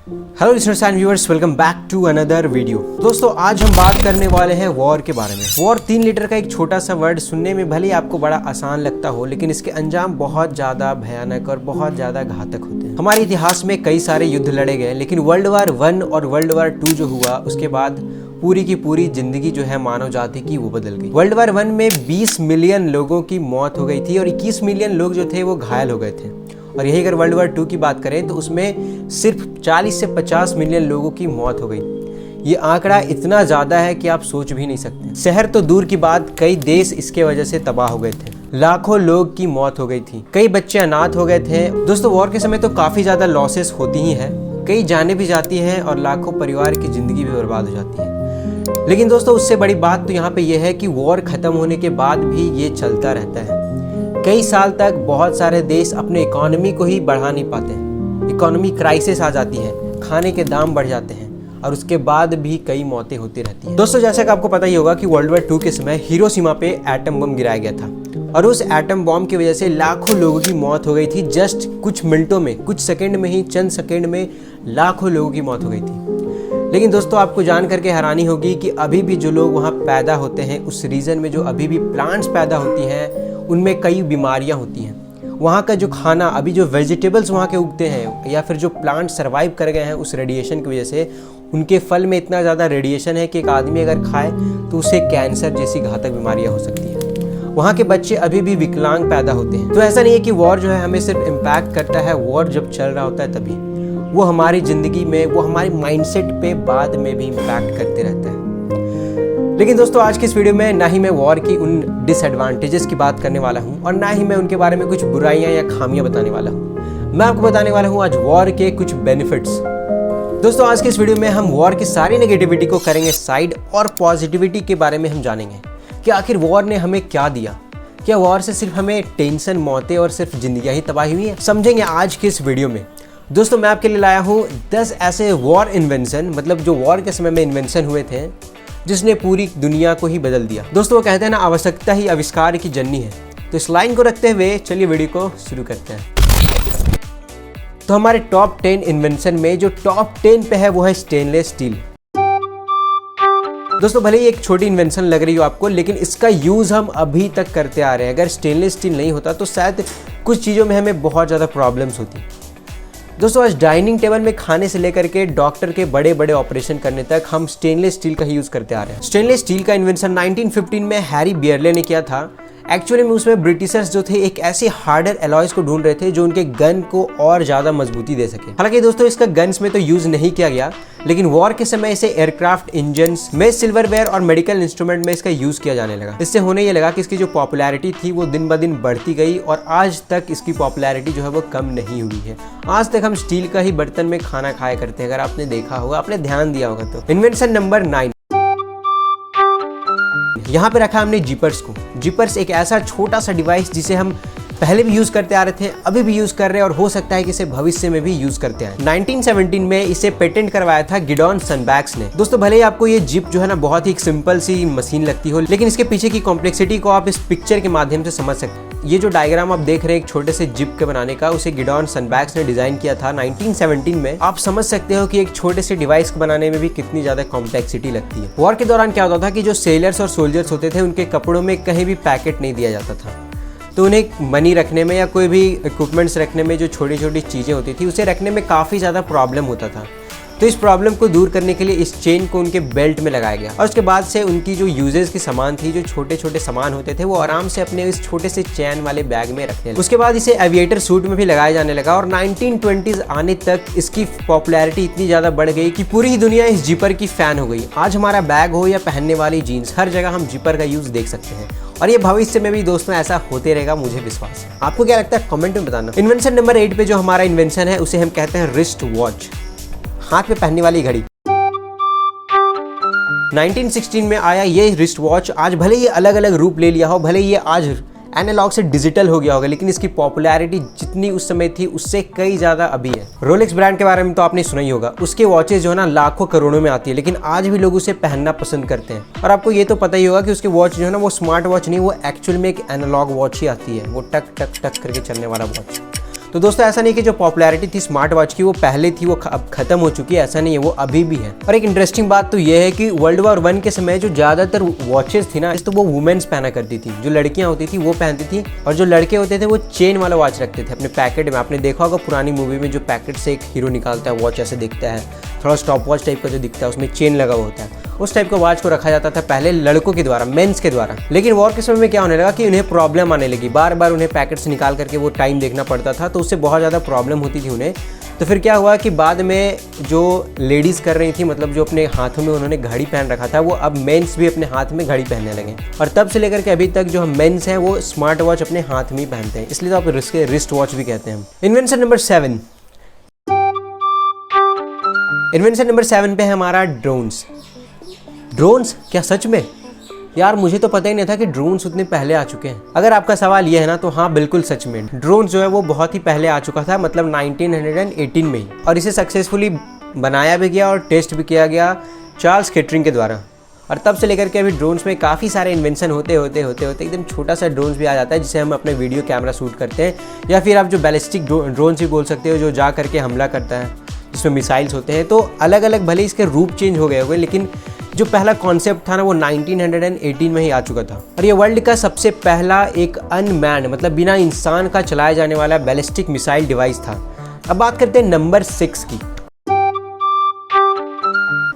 Hello listeners and viewers, welcome back to another video. दोस्तों आज हम बात करने वाले हैं वॉर के बारे में। वॉर 3 लीटर का एक छोटा सा वर्ड सुनने में भले ही आपको बड़ा आसान लगता हो, लेकिन इसके अंजाम बहुत ज्यादा भयानक और बहुत ज्यादा घातक होते हैं। हमारे इतिहास में कई सारे युद्ध लड़े गए, लेकिन वर्ल्ड वार 1 और वर्ल्ड वार 2 जो हुआ उसके बाद पूरी की पूरी जिंदगी जो है मानव जाति की वो बदल गई। वर्ल्ड वार 1 में 20 मिलियन लोगों की मौत हो गई थी और 21 मिलियन लोग जो थे वो घायल हो गए थे। और यही अगर वर्ल्ड वार 2 की बात करें तो उसमें सिर्फ 40 से 50 मिलियन लोगों की मौत हो गई। ये आंकड़ा इतना ज़्यादा है कि आप सोच भी नहीं सकते। शहर तो दूर की बात, कई देश इसके वजह से तबाह हो गए थे। लाखों लोग की मौत हो गई थी, कई बच्चे अनाथ हो गए थे। दोस्तों वॉर के समय तो काफ़ी ज़्यादा लॉसेस होती ही हैं, कई जानें भी जाती हैं और लाखों परिवार की ज़िंदगी भी बर्बाद हो जाती है। लेकिन दोस्तों उससे बड़ी बात तो यहाँ पे यह है कि वॉर ख़त्म होने के बाद भी ये चलता रहता है। कई साल तक बहुत सारे देश अपने इकोनॉमी को ही बढ़ा नहीं पाते हैं। इकोनॉमी क्राइसिस आ जाती है, खाने के दाम बढ़ जाते हैं और उसके बाद भी कई मौतें होती रहती हैं। दोस्तों जैसा कि आपको पता ही होगा कि वर्ल्ड वार 2 के समय हिरोशिमा पे एटम बम गिराया गया था और उस एटम बम की वजह से लाखों लोगों की मौत हो गई थी। जस्ट कुछ मिनटों में, कुछ सेकेंड में ही, चंद सेकेंड में लाखों लोगों की मौत हो गई थी। लेकिन दोस्तों आपको जान करके हैरानी होगी कि अभी भी जो लोग वहाँ पैदा होते हैं, उस रीजन में जो अभी भी प्लांट्स पैदा होती हैं, उनमें कई बीमारियां होती हैं। वहाँ का जो खाना, अभी जो वेजिटेबल्स वहाँ के उगते हैं या फिर जो प्लांट सर्वाइव कर गए हैं उस रेडिएशन की वजह से, उनके फल में इतना ज़्यादा रेडिएशन है कि एक आदमी अगर खाए तो उसे कैंसर जैसी घातक बीमारियां हो सकती हैं। वहाँ के बच्चे अभी भी विकलांग पैदा होते हैं। तो ऐसा नहीं है कि वॉर जो है हमें सिर्फ इम्पैक्ट करता है वॉर जब चल रहा होता है तभी, वो हमारी ज़िंदगी में, वो हमारे माइंडसेट पे बाद में भी इम्पैक्ट करते रहता है। लेकिन दोस्तों आज की इस वीडियो में ना ही मैं वॉर की उन डिसएडवांटेजेस की बात करने वाला हूं और ना ही मैं उनके बारे में कुछ बुराइयां या खामियां बताने वाला हूं। मैं आपको बताने वाला हूं आज वॉर के कुछ बेनिफिट्स। दोस्तों आज की इस वीडियो में हम वॉर की सारी नेगेटिविटी को करेंगे साइड और पॉजिटिविटी के बारे में हम जानेंगे कि आखिर वॉर ने हमें क्या दिया। क्या वॉर से सिर्फ हमें टेंशन, मौतें और सिर्फ जिंदगियां ही तबाही हुई है, समझेंगे आज की इस वीडियो में। दोस्तों मैं आपके लिए लाया हूँ 10 ऐसे वॉर इन्वेंशन, मतलब जो वॉर के समय में इन्वेंशन हुए थे जिसने पूरी दुनिया को ही बदल दिया। दोस्तों वो कहते हैं ना, आवश्यकता ही आविष्कार की जननी है। तो इस लाइन को रखते हुए चलिए वीडियो को शुरू करते हैं। तो हमारे टॉप 10 इन्वेंशन में जो टॉप 10 पे है वो है स्टेनलेस स्टील। दोस्तों भले ही एक छोटी इन्वेंशन लग रही हो आपको, लेकिन इसका यूज हम अभी तक करते आ रहे हैं। अगर स्टेनलेस स्टील नहीं होता तो शायद कुछ चीज़ों में हमें बहुत ज़्यादा प्रॉब्लम्स होती। दोस्तों आज डाइनिंग टेबल में खाने से लेकर के डॉक्टर के बड़े बड़े ऑपरेशन करने तक हम स्टेनलेस स्टील का ही यूज करते आ रहे हैं। स्टेनलेस स्टील का इन्वेंशन 1915 में हैरी बियरले ने किया था। एक्चुअली में उसमें ब्रिटिशर्स जो थे एक ऐसे हार्डर एलॉयज को ढूंढ रहे थे जो उनके गन को और ज्यादा मजबूती दे सके। हालांकि दोस्तों इसका गन्स में तो यूज नहीं किया गया, लेकिन वॉर के समय इसे एयरक्राफ्ट इंजन्स में, सिल्वरवेयर और मेडिकल इंस्ट्रूमेंट में इसका यूज किया जाने लगा। इससे होने ये लगा कि इसकी जो पॉपुलैरिटी थी वो दिन ब दिन बढ़ती गई और आज तक इसकी पॉपुलैरिटी जो है वो कम नहीं हुई है। आज तक हम स्टील का ही बर्तन में खाना खाया करते हैं। अगर आपने देखा होगा, आपने ध्यान दिया होगा तो। इन्वेंशन नंबर 9, यहाँ पे रखा हमने जीपर्स को। जीपर्स एक ऐसा छोटा सा डिवाइस जिसे हम पहले भी यूज करते आ रहे थे, अभी भी यूज कर रहे हैं और हो सकता है कि इसे भविष्य में भी यूज करते हैं। 1917 में इसे पेटेंट करवाया था गिडॉन सनबैक्स ने। दोस्तों भले ही आपको ये जिप जो है ना बहुत ही एक सिंपल सी मशीन लगती हो, लेकिन इसके पीछे की कॉम्प्लेक्सिटी को आप इस पिक्चर के माध्यम से समझ सकते हैं। ये जो डायग्राम आप देख रहे हैं एक छोटे से जिप के बनाने का, उसे गिडॉन सनबैक्स ने डिजाइन किया था 1917 में। आप समझ सकते हो कि एक छोटे से डिवाइस को बनाने में भी कितनी ज्यादा कॉम्प्लेक्सिटी लगती है। वॉर के दौरान क्या होता था कि जो सेलर्स और सोल्जर्स होते थे उनके कपड़ों में कहीं भी पैकेट नहीं दिया जाता था, तो उन्हें मनी रखने में या कोई भी इक्विपमेंट्स रखने में जो छोटी छोटी चीज़ें होती थी उसे रखने में काफ़ी ज़्यादा प्रॉब्लम होता था। तो इस प्रॉब्लम को दूर करने के लिए इस चेन को उनके बेल्ट में लगाया गया और उसके बाद से उनकी जो यूजेस की सामान थी, जो छोटे छोटे सामान होते थे, वो आराम से अपने इस छोटे से चैन वाले बैग में रखने लगे। उसके बाद इसे एविएटर सूट में भी लगाया जाने लगा और 1920s आने तक इसकी पॉपुलैरिटी इतनी ज़्यादा बढ़ गई कि पूरी दुनिया इस जिपर की फ़ैन हो गई। आज हमारा बैग हो या पहनने वाली जीन्स, हर जगह हम जिपर का यूज़ देख सकते हैं और ये भविष्य में भी दोस्तों ऐसा होते रहेगा, मुझे विश्वास है। आपको क्या लगता है कमेंट में बताना। इन्वेंशन नंबर 8 पे जो हमारा इन्वेंशन है उसे हम कहते हैं रिस्ट वॉच, हाथ में पहनने वाली घड़ी। 1916 में आया ये रिस्ट वॉच। आज भले ये अलग अलग रूप ले लिया हो, भले ये आज एनालॉग से डिजिटल हो गया होगा, लेकिन इसकी पॉपुलैरिटी जितनी उस समय थी उससे कई ज़्यादा अभी है। रोलेक्स ब्रांड के बारे में तो आपने सुना ही होगा। उसके वॉचेस जो है ना लाखों करोड़ों में आती है, लेकिन आज भी लोग उसे पहनना पसंद करते हैं। और आपको ये तो पता ही होगा कि उसके वॉच जो है ना वो स्मार्ट वॉच नहीं, वो एक्चुअल में एक एनालॉग वॉच ही आती है, वो टक टक टक करके चलने वाला वॉच। तो दोस्तों ऐसा नहीं कि जो पॉपुलैरिटी थी स्मार्ट वॉच की वो पहले थी, वो अब खत्म हो चुकी है, ऐसा नहीं है, वो अभी भी है। और एक इंटरेस्टिंग बात तो ये है कि वर्ल्ड वॉर 1 के समय जो ज़्यादातर वॉचेस थी ना, तो वो वुमेन्स पहना करती थी। जो लड़कियां होती थी वो पहनती थी, और जो लड़के होते थे वो चेन वाला वॉच रखते थे अपने पैकेट में। आपने देखा होगा पुरानी मूवी में जो पैकेट से एक हीरो निकालता है वॉच ऐसे दिखता है, थोड़ा स्टॉप वॉच टाइप का जो दिखता है, उसमें चेन लगा हुआ होता है, उस टाइप का वॉच को रखा जाता था पहले लड़कों के द्वारा, मेंस के द्वारा। लेकिन वॉर के समय में क्या होने लगा कि उन्हें प्रॉब्लम आने लगी, बार बार उन्हें पैकेट से निकाल करके वो टाइम देखना पड़ता था, तो उससे बहुत ज़्यादा प्रॉब्लम होती थी उन्हें। तो फिर क्या हुआ कि बाद में जो लेडीज़ कर रही थी, मतलब जो अपने हाथों में उन्होंने घड़ी पहन रखा था, वो अब मेंस भी अपने हाथ में घड़ी पहनने लगे। और तब से लेकर के अभी तक जो हम मेंस हैं वो स्मार्ट वॉच अपने हाथ में ही पहनते हैं, इसलिए तो आप रिस्ट वॉच भी कहते हैं। Invention number 7। इन्वेंशन नंबर 7 पे है हमारा ड्रोन्स। ड्रोन्स क्या सच में? यार मुझे तो पता ही नहीं था कि ड्रोन्स उतने पहले आ चुके हैं। अगर आपका सवाल ये है ना, तो हाँ बिल्कुल सच में ड्रोन्स जो है वो बहुत ही पहले आ चुका था, मतलब 1918 में ही। और इसे सक्सेसफुली बनाया भी गया और टेस्ट भी किया गया चार्ल्स केटरिंग के द्वारा। और तब से लेकर के अभी ड्रोन्स में काफ़ी सारे इन्वेंशन होते एकदम छोटा सा ड्रोन्स भी आ जाता है, जिसे हम अपने वीडियो कैमरा शूट करते हैं, या फिर आप जो बैलिस्टिक ड्रोन्स भी बोल सकते हो, जो जा करके हमला करता है, जिसमें मिसाइल्स होते हैं। तो अलग अलग भले इसके रूप चेंज हो गए होंगे, लेकिन जो पहला कॉन्सेप्ट था ना वो 1918 में ही आ चुका था। और ये वर्ल्ड का सबसे पहला एक अनमैन्ड, मतलब बिना इंसान का चलाया जाने वाला बैलिस्टिक मिसाइल डिवाइस था। अब बात करते हैं नंबर 6 की।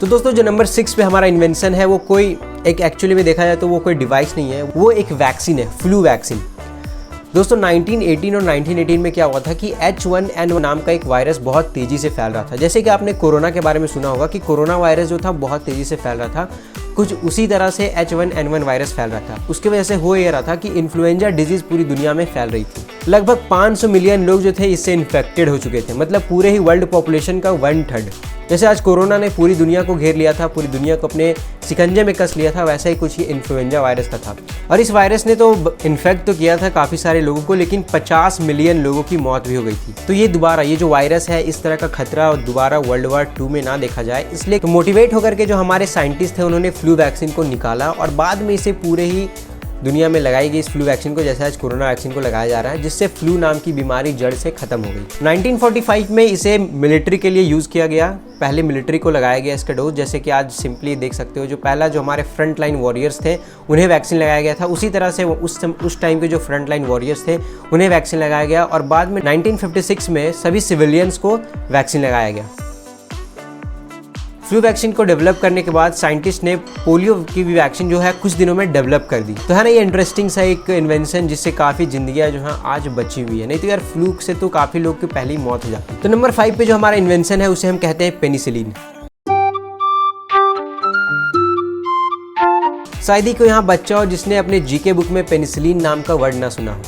तो दोस्तों जो नंबर 6 पे हमारा इन्वेंशन है वो कोई एक, एक्चुअली में देखा जाए तो वो कोई डिवाइस नहीं है, वो एक वैक्सीन है, फ्लू वैक्सीन। दोस्तों 1918 और 1918 में क्या हुआ था कि H1N1 नाम का एक वायरस बहुत तेज़ी से फैल रहा था। जैसे कि आपने कोरोना के बारे में सुना होगा कि कोरोना वायरस जो था बहुत तेज़ी से फैल रहा था, कुछ उसी तरह से H1N1 वायरस फैल रहा था। उसकी वजह से हो ये रहा था कि इन्फ्लुएंजा डिजीज़ पूरी दुनिया में फैल रही थी। लगभग 500 मिलियन लोग जो थे इससे इन्फेक्टेड हो चुके थे, मतलब पूरे ही वर्ल्ड पॉपुलेशन का 1/3। जैसे आज कोरोना ने पूरी दुनिया को घेर लिया था, पूरी दुनिया को अपने शिकंजे में कस लिया था, वैसा ही कुछ ही इन्फ्लुएंजा वायरस का था। और इस वायरस ने तो इन्फेक्ट तो किया था काफ़ी सारे लोगों को, लेकिन 50 मिलियन लोगों की मौत भी हो गई थी। तो ये दोबारा, ये जो वायरस है, इस तरह का खतरा और दोबारा वर्ल्ड वॉर 2 में ना देखा जाए, इसलिए तो मोटिवेट होकर के जो हमारे साइंटिस्ट थे उन्होंने फ्लू वैक्सीन को निकाला, और बाद में इसे पूरे ही दुनिया में लगाई गई इस फ्लू वैक्सीन को, जैसे आज कोरोना वैक्सीन को लगाया जा रहा है, जिससे फ्लू नाम की बीमारी जड़ से खत्म हो गई। 1945 में इसे मिलिट्री के लिए यूज़ किया गया, पहले मिलिट्री को लगाया गया इसका डोज। जैसे कि आज सिंपली देख सकते हो, जो पहला जो हमारे फ्रंट लाइन वॉरियर्स थे उन्हें वैक्सीन लगाया गया था, उसी तरह से उस टाइम के जो फ्रंट लाइन वॉरियर्स थे उन्हें वैक्सीन लगाया गया। और बाद में 1956 में सभी सिविलियंस को वैक्सीन लगाया गया। फ्लू वैक्सीन को डेवलप करने के बाद साइंटिस्ट ने पोलियो की भी वैक्सीन जो है कुछ दिनों में डेवलप कर दी। तो है ना ये इंटरेस्टिंग सा एक इन्वेंशन, जिससे काफ़ी जिंदगियां जो है आज बची हुई है, नहीं तो यार फ्लू से तो काफ़ी लोग की पहले ही मौत हो जाती है। तो नंबर 5 पे जो हमारा इन्वेंशन है उसे हम कहते हैं पेनिसिलिन। शायद ही कोई यहाँ बच्चा हो जिसने अपने जीके बुक में पेनिसिलिन नाम का वर्ड ना सुना हो।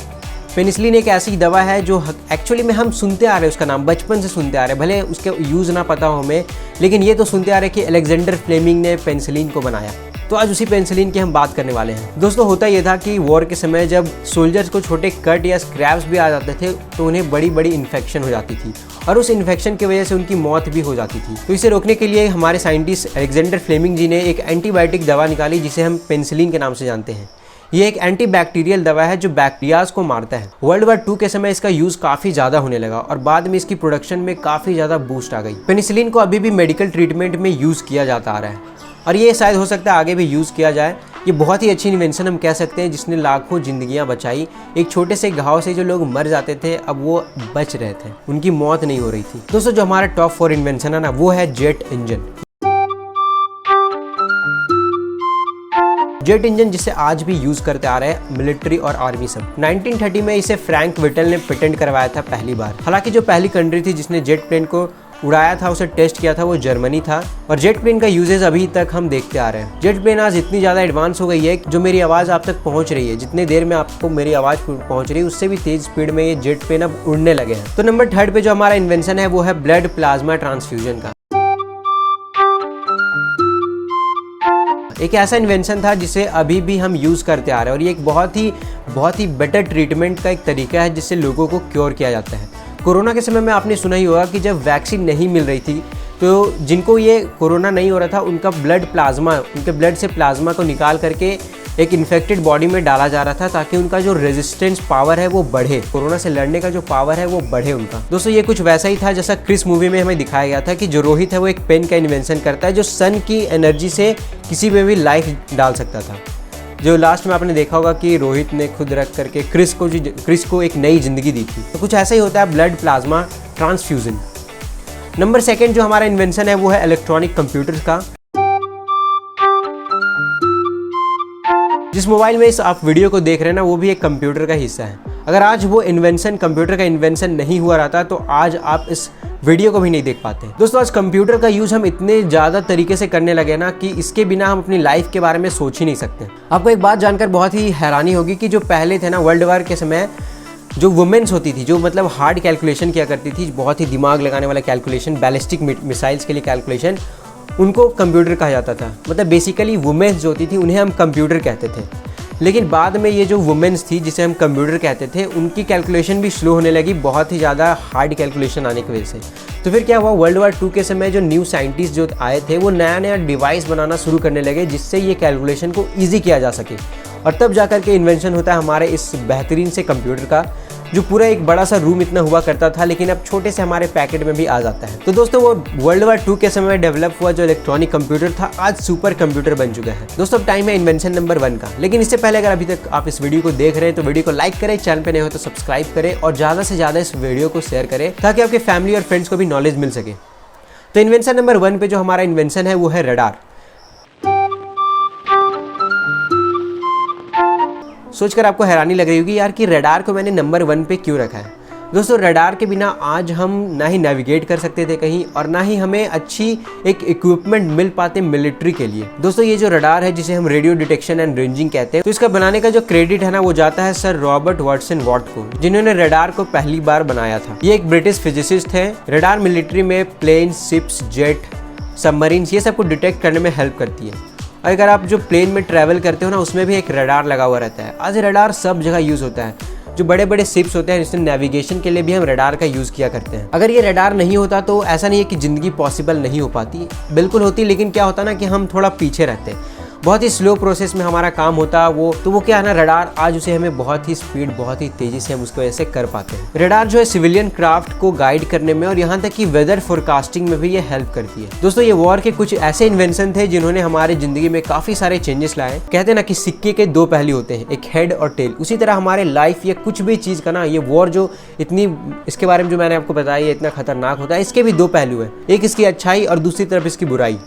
पेनिसिलिन एक ऐसी दवा है जो एक्चुअली में हम सुनते आ रहे हैं, उसका नाम बचपन से सुनते आ रहे हैं, भले उसके यूज़ ना पता हो हमें, लेकिन ये तो सुनते आ रहे हैं कि अलेक्जेंडर फ्लेमिंग ने पेनिसिलिन को बनाया। तो आज उसी पेनिसिलिन की हम बात करने वाले हैं। दोस्तों होता ये था कि वॉर के समय जब सोल्जर्स को छोटे कट या स्क्रैप्स भी आ जाते थे, तो उन्हें बड़ी बड़ी इन्फेक्शन हो जाती थी, और उस इन्फेक्शन की वजह से उनकी मौत भी हो जाती थी। तो इसे रोकने के लिए हमारे साइंटिस्ट अलेक्जेंडर फ्लेमिंग जी ने एक एंटीबायोटिक दवा निकाली, जिसे हम पेनिसिलिन के नाम से जानते हैं। ये एक एंटीबैक्टीरियल दवा है जो बैक्टीरियाज को मारता है। वर्ल्ड वॉर 2 के समय इसका यूज़ काफ़ी ज़्यादा होने लगा, और बाद में इसकी प्रोडक्शन में काफ़ी ज़्यादा बूस्ट आ गई। पेनिसिलिन को अभी भी मेडिकल ट्रीटमेंट में यूज़ किया जाता आ रहा है, और ये शायद हो सकता है आगे भी यूज़ किया जाए। ये बहुत ही अच्छी इन्वेंशन हम कह सकते हैं, जिसने लाखों जिंदगियां बचाई। एक छोटे से घाव से जो लोग मर जाते थे, अब वो बच रहे थे, उनकी मौत नहीं हो रही थी। दोस्तों जो हमारा टॉप 4 इन्वेंशन है ना, वो है जेट इंजन। जेट इंजन जिसे आज भी यूज करते आ रहे हैं मिलिट्री और आर्मी सब। 1930 में इसे फ्रैंक विटल ने पेटेंट करवाया था पहली बार। हालांकि जो पहली कंट्री थी जिसने जेट प्लेन को उड़ाया था, उसे टेस्ट किया था, वो जर्मनी था। और जेट प्लेन का यूजेज अभी तक हम देखते आ रहे हैं। जेट प्लेन आज इतनी ज़्यादा एडवांस हो गई है कि जो मेरी आवाज़ आप तक पहुंच रही है, जितने देर में आपको मेरी आवाज़ पहुंच रही है, उससे भी तेज स्पीड में ये जेट प्लेन अब उड़ने लगे हैं। तो नंबर 3 पे जो हमारा इन्वेंशन है वो है ब्लड प्लाज्मा ट्रांसफ्यूजन का। एक ऐसा इन्वेंशन था जिसे अभी भी हम यूज़ करते आ रहे हैं, और ये एक बहुत ही बेटर ट्रीटमेंट का एक तरीका है जिससे लोगों को क्योर किया जाता है। कोरोना के समय में आपने सुना ही होगा कि जब वैक्सीन नहीं मिल रही थी, तो जिनको ये कोरोना नहीं हो रहा था, उनका ब्लड प्लाज्मा, उनके ब्लड से प्लाज्मा को निकाल करके एक इन्फेक्टेड बॉडी में डाला जा रहा था ताकि उनका जो रेजिस्टेंस पावर है वो बढ़े, कोरोना से लड़ने का जो पावर है वो बढ़े उनका। दोस्तों ये कुछ वैसा ही था जैसा क्रिस मूवी में हमें दिखाया गया था कि जो रोहित है वो एक पेन का इन्वेंशन करता है जो सन की एनर्जी से किसी में भी लाइफ डाल सकता था। जो लास्ट में आपने देखा होगा कि रोहित ने खुद रख करके क्रिस को एक नई जिंदगी दी थी। तो कुछ ऐसा ही होता है ब्लड प्लाज्मा ट्रांसफ्यूजन। नंबर 2 जो हमारा इन्वेंशन है वो है इलेक्ट्रॉनिक कंप्यूटर का। जिस मोबाइल में इस आप वीडियो को देख रहे हैं ना वो भी एक कंप्यूटर का हिस्सा है। अगर आज वो इन्वेंशन कंप्यूटर का इन्वेंशन नहीं हुआ रहता तो आज आप इस वीडियो को भी नहीं देख पाते। दोस्तों आज कंप्यूटर का यूज़ हम इतने ज़्यादा तरीके से करने लगे ना कि इसके बिना हम अपनी लाइफ के बारे में सोच ही नहीं सकते। आपको एक बात जानकर बहुत ही हैरानी होगी कि जो पहले थे ना वर्ल्ड वार के समय जो वुमेन्स होती थी, जो मतलब हार्ड कैलकुलेशन किया करती थी, बहुत ही दिमाग लगाने वाला कैलकुलेशन, बैलिस्टिक मिसाइल्स के लिए कैलकुलेशन, उनको कंप्यूटर कहा जाता था। मतलब बेसिकली वुमेन्स जो होती थी उन्हें हम कंप्यूटर कहते थे। लेकिन बाद में ये जो वुमेन्स थी जिसे हम कंप्यूटर कहते थे उनकी कैलकुलेशन भी स्लो होने लगी, बहुत ही ज़्यादा हार्ड कैलकुलेशन आने की वजह से। तो फिर क्या हुआ, वर्ल्ड वार 2 के समय जो न्यू साइंटिस्ट जो आए थे वो नया नया डिवाइस बनाना शुरू करने लगे जिससे ये कैलकुलेशन को ईजी किया जा सके। और तब जाकर के इन्वेंशन होता है हमारे इस बेहतरीन से कंप्यूटर का, जो पूरा एक बड़ा सा रूम इतना हुआ करता था लेकिन अब छोटे से हमारे पैकेट में भी आ जाता है। तो दोस्तों वो वर्ल्ड वार 2 के समय में डेवलप हुआ जो इलेक्ट्रॉनिक कंप्यूटर था आज सुपर कंप्यूटर बन चुका है। दोस्तों अब टाइम है इन्वेंशन नंबर 1 का। लेकिन इससे पहले अगर अभी तक आप इस वीडियो को देख रहे हैं तो वीडियो को लाइक करें, चैनल पे नए हो तो सब्सक्राइब करें और ज़्यादा से ज़्यादा इस वीडियो को शेयर करें ताकि आपके फैमिली और फ्रेंड्स को भी नॉलेज मिल सके। तो इन्वेंशन नंबर 1 पे जो हमारा इन्वेंशन है वो है रडार। सोचकर आपको हैरानी लग रही होगी यार कि रडार को मैंने नंबर 1 पे क्यों रखा है। दोस्तों रडार के बिना आज हम ना ही नेविगेट कर सकते थे कहीं और ना ही हमें अच्छी एक इक्विपमेंट मिल पाते मिलिट्री के लिए। दोस्तों ये जो रडार है जिसे हम रेडियो डिटेक्शन एंड रेंजिंग कहते हैं, तो इसका बनाने का जो क्रेडिट है ना वो जाता है सर रॉबर्ट वाटसन वॉट को, जिन्होंने रडार को पहली बार बनाया था। ये एक ब्रिटिश फिजिसिस्ट है। रडार मिलिट्री में प्लेन, शिप्स, जेट, सबमरीन्स ये सब को डिटेक्ट करने में हेल्प करती है। अगर आप जो प्लेन में ट्रैवल करते हो ना उसमें भी एक रडार लगा हुआ रहता है। आज रडार सब जगह यूज़ होता है। जो बड़े बड़े शिप्स होते हैं जिसमें नेविगेशन के लिए भी हम रडार का यूज़ किया करते हैं। अगर ये रडार नहीं होता तो ऐसा नहीं है कि ज़िंदगी पॉसिबल नहीं हो पाती, बिल्कुल होती, लेकिन क्या होता ना कि हम थोड़ा पीछे रहते हैं, बहुत ही स्लो प्रोसेस में हमारा काम होता वो। तो वो क्या है ना रडार आज उसे हमें बहुत ही स्पीड, बहुत ही तेज़ी से हम उसकी वजह से कर पाते हैं। रडार जो है सिविलियन क्राफ्ट को गाइड करने में और यहाँ तक कि वेदर फोरकास्टिंग में भी ये हेल्प करती है। दोस्तों ये वॉर के कुछ ऐसे इन्वेंशन थे जिन्होंने हमारी ज़िंदगी में काफ़ी सारे चेंजेस लाए। कहते हैं ना कि सिक्के के 2 पहलू होते हैं, एक हेड और टेल। उसी तरह हमारे लाइफ या कुछ भी चीज़ का ना ये वॉर जो इतनी, इसके बारे में जो मैंने आपको बताया ये इतना खतरनाक होता है, इसके भी 2 पहलू हैं, एक इसकी अच्छाई और दूसरी तरफ इसकी बुराई।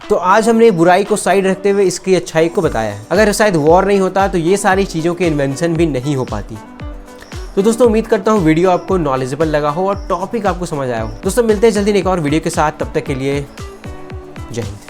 तो आज हमने बुराई को साइड रखते हुए इसकी अच्छाई को बताया है। अगर शायद वॉर नहीं होता तो ये सारी चीज़ों के इन्वेंशन भी नहीं हो पाती। तो दोस्तों उम्मीद करता हूँ वीडियो आपको नॉलेजेबल लगा हो और टॉपिक आपको समझ आया हो। दोस्तों मिलते हैं जल्दी एक और वीडियो के साथ, तब तक के लिए जय हिंद।